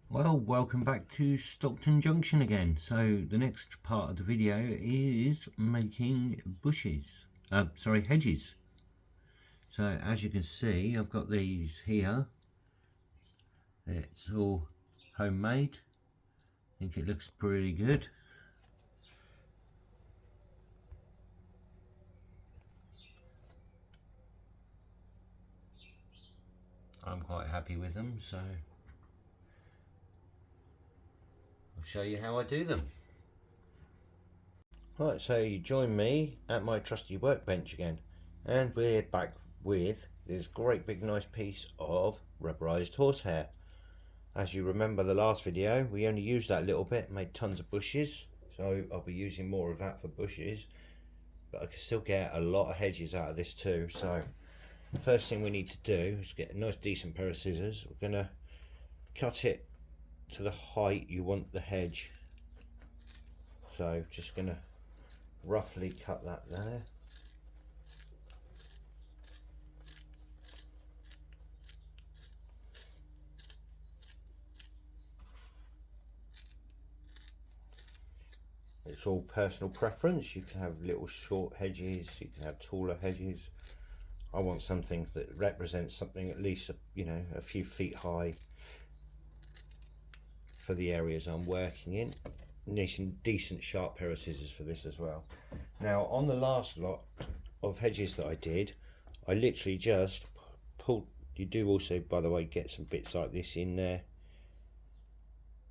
Well, welcome back to Stockton Junction again. So the next part of the video is making hedges. So as you can see, I've got these here. It's all homemade. I think it looks pretty good. I'm quite happy with them, so I'll show you how I do them. Right, so you join me at my trusty workbench again, and we're back with this great big nice piece of rubberized horsehair. As you remember the last video, we only used that little bit, made tons of bushes, so I'll be using more of that for bushes, but I can still get a lot of hedges out of this too. So the first thing we need to do is get a nice decent pair of scissors. We're going to cut it to the height you want the hedge, so just going to roughly cut that there. It's all personal preference. You can have little short hedges, you can have taller hedges. I want something that represents something at least a few feet high for the areas I'm working in. Decent sharp pair of scissors for this as well. Now on the last lot of hedges that I did, I literally just pulled. You do also, by the way, get some bits like this in there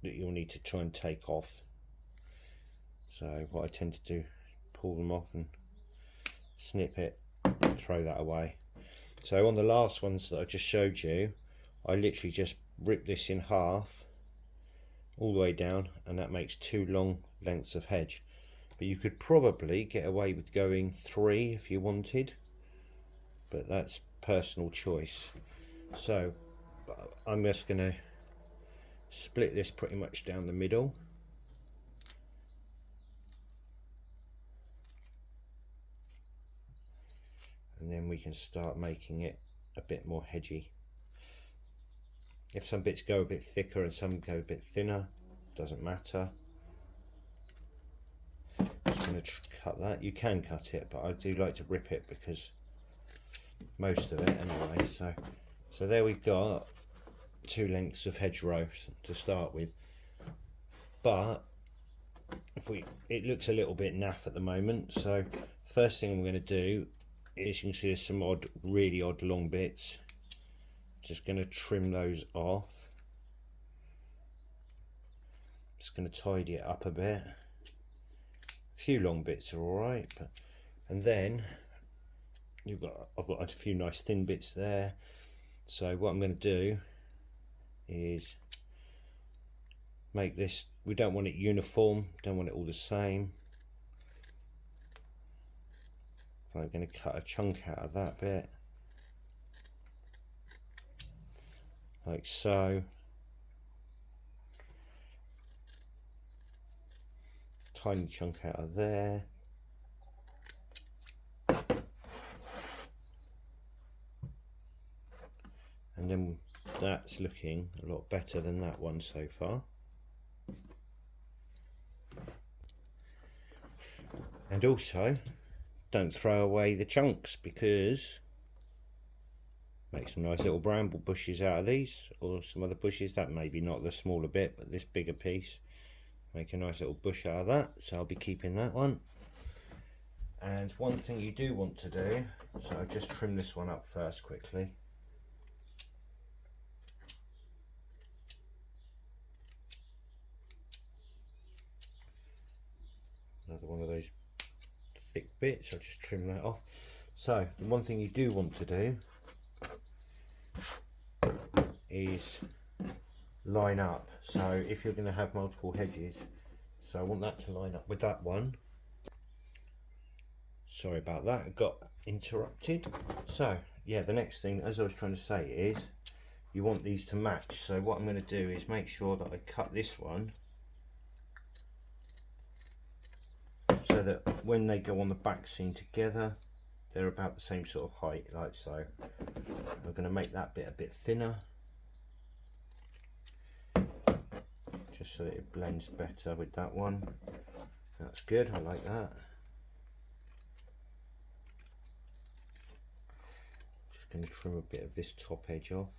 that you'll need to try and take off. So what I tend to do, pull them off and snip it, throw that away. So on the last ones that I just showed you, I literally just rip this in half all the way down, and that makes 2 long lengths of hedge. But you could probably get away with going 3 if you wanted, but that's personal choice. So I'm just going to split this pretty much down the middle. And then we can start making it a bit more hedgy. If some bits go a bit thicker and some go a bit thinner, doesn't matter. Just going to cut that. You can cut it, but I do like to rip it because most of it anyway. So there we've got 2 lengths of hedgerow to start with. But it looks a little bit naff at the moment. So first thing I'm going to do is, you can see there's some really odd long bits. Just going to trim those off. Just going to tidy it up a bit. A few long bits are alright, and then I've got a few nice thin bits there. So what I'm going to do is make this, we don't want it uniform, don't want it all the same. So I'm going to cut a chunk out of that bit, like so. Tiny chunk out of there. And then that's looking a lot better than that one so far. And also, don't throw away the chunks, because make some nice little bramble bushes out of these, or some other bushes. That maybe not the smaller bit, but this bigger piece, make a nice little bush out of that. So I'll be keeping that one. And one thing you do want to do, so I'll just trim this one up first quickly. Another one of those thick bits, I'll just trim that off. So the one thing you do want to do is line up. So if you're going to have multiple hedges, so I want that to line up with that one. Sorry about that, I got interrupted. So yeah, the next thing, as I was trying to say, is you want these to match. So what I'm going to do is make sure that I cut this one so that when they go on the back seam together, they're about the same sort of height, like so. I'm going to make that bit a bit thinner. just so that it blends better with that one. That's good, I like that. Just going to trim a bit of this top edge off.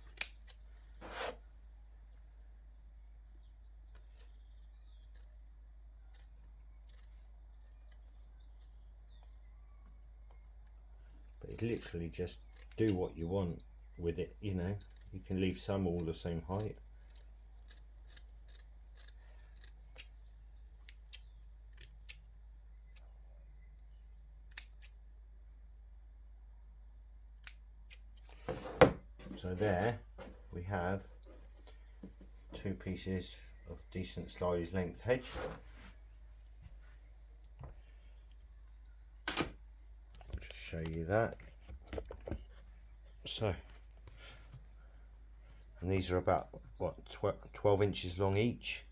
But it's literally just do what you want with it, you know. You can leave some all the same height. So there we have two pieces of decent size length hedge. I'll just show you that. So, and these are about what 12 inches long each.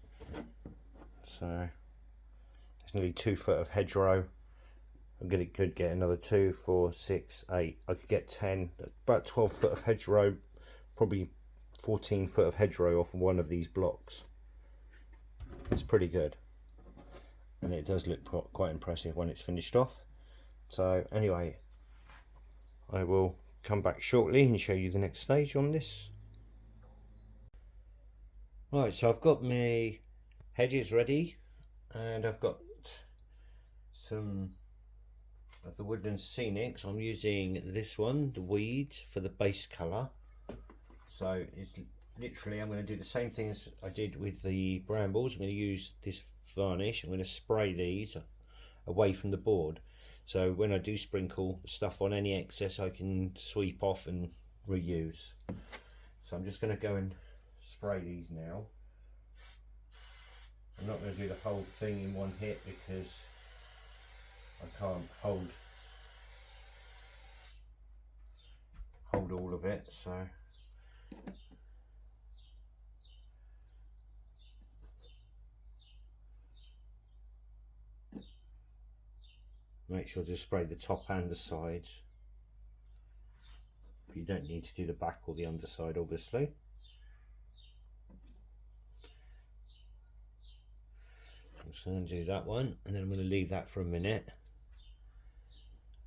So there's nearly 2 foot of hedgerow. Could get another 2, 4, 6, 8. I could get 10, about 12 foot of hedgerow, probably 14 foot of hedgerow off one of these blocks. It's pretty good, and it does look quite impressive when it's finished off. So anyway, I will come back shortly and show you the next stage on this. Right, so I've got my hedges ready, and I've got some of the Woodland Scenics. I'm using this one, the Weeds, for the base colour. So it's literally, I'm going to do the same thing as I did with the brambles. I'm going to use this varnish. I'm going to spray these away from the board. So when I do sprinkle stuff on, any excess I can sweep off and reuse. So I'm just going to go and spray these now. I'm not going to do the whole thing in one hit because I can't hold all of it, so make sure to spray the top and the sides. But you don't need to do the back or the underside, obviously. I'm just going to do that one, and then I'm going to leave that for a minute.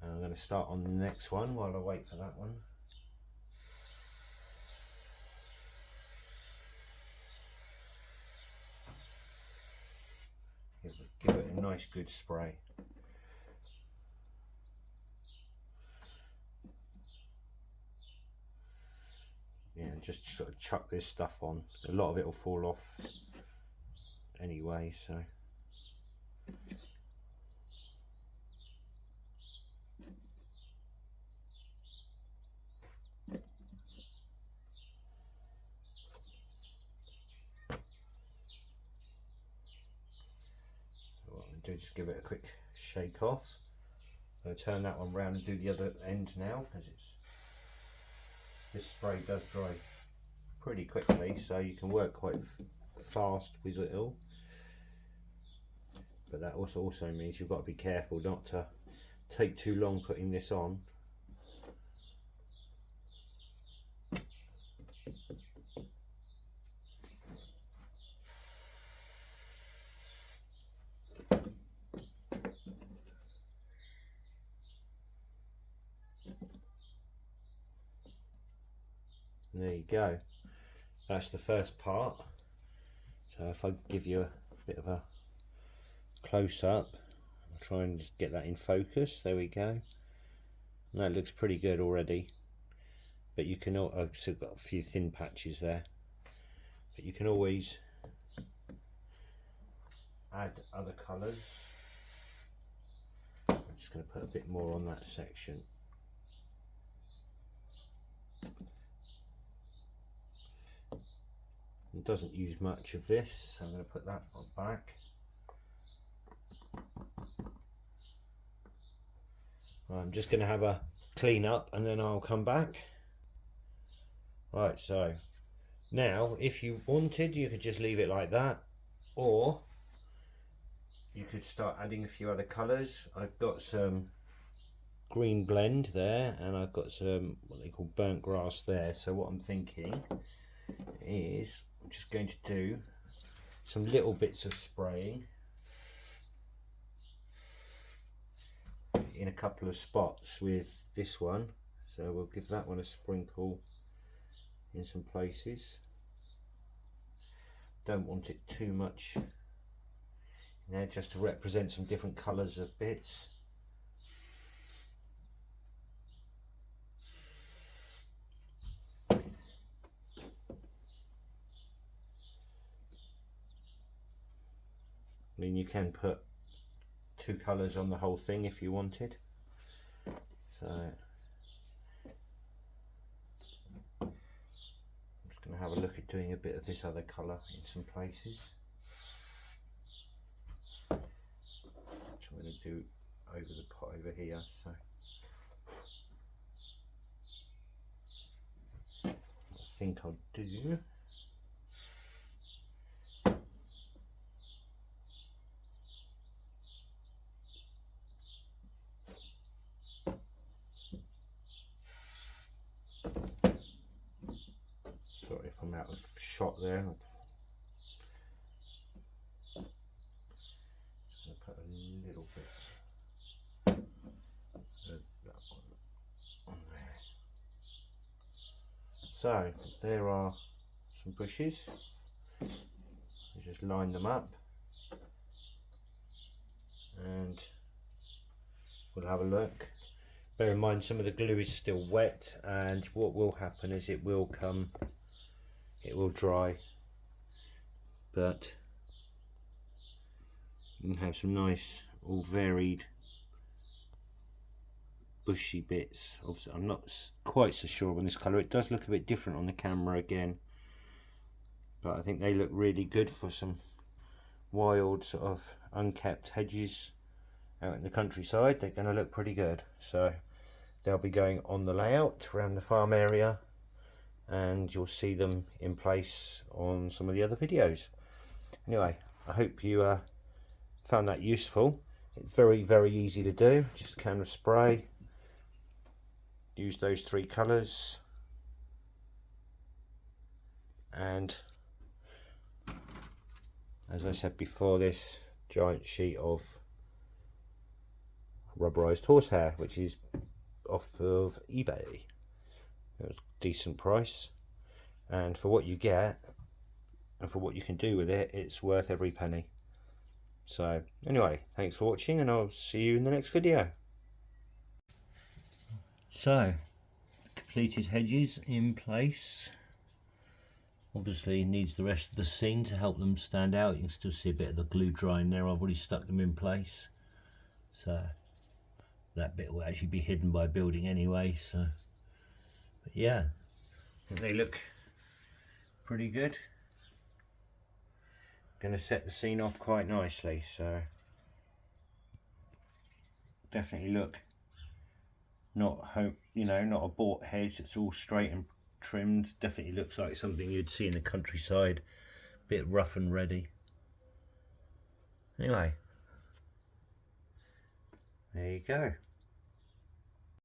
And I'm going to start on the next one while I wait for that one. Give it a nice good spray. Yeah, and just sort of chuck this stuff on. A lot of it will fall off anyway, so. Just give it a quick shake off. I'm going to turn that one round and do the other end now, because this spray does dry pretty quickly, so you can work quite fast with it all. But that also means you've got to be careful not to take too long putting this on. There you go. That's the first part. So if I give you a bit of a close up, I'll try and just get that in focus. There we go. And that looks pretty good already. But you can, I've still got a few thin patches there. But you can always add other colours. I'm just going to put a bit more on that section. It doesn't use much of this, so I'm going to put that on back. I'm just going to have a clean up and then I'll come back. Right, so now if you wanted, you could just leave it like that, or you could start adding a few other colours. I've got some green blend there, and I've got some what they call burnt grass there. So what I'm thinking is I'm just going to do some little bits of spraying in a couple of spots with this one, so we'll give that one a sprinkle in some places. Don't want it too much in there, just to represent some different colours of bits. I mean, you can put two colours on the whole thing if you wanted. So I'm just going to have a look at doing a bit of this other colour in some places, which I'm going to do over the pot over here. So I think I'll do. Sorry if I'm out of shot there. Just going to put a little bit of that one on there. So there are some bushes. You just line them up and we'll have a look. Bear in mind some of the glue is still wet, and what will happen is it will dry, but you can have some nice all varied bushy bits. Obviously I'm not quite so sure on this colour. It does look a bit different on the camera again, but I think they look really good for some wild sort of unkept hedges out in the countryside. They're going to look pretty good, so they'll be going on the layout around the farm area, and you'll see them in place on some of the other videos. Anyway, I hope you found that useful. It's very easy to do. Just kind of spray, use those three colours, and as I said before, this giant sheet of rubberized horsehair, which is off of eBay. It was a decent price, and for what you get and for what you can do with it, it's worth every penny. So anyway, thanks for watching, and I'll see you in the next video. So completed hedges in place. Obviously needs the rest of the scene to help them stand out. You can still see a bit of the glue drying there. I've already stuck them in place, so that bit will actually be hidden by building anyway. So but yeah, I think they look pretty good. Going to set the scene off quite nicely, so definitely look not home, you know, not a bought hedge. It's all straight and trimmed. Definitely looks like something you'd see in the countryside, bit rough and ready. Anyway, there you go.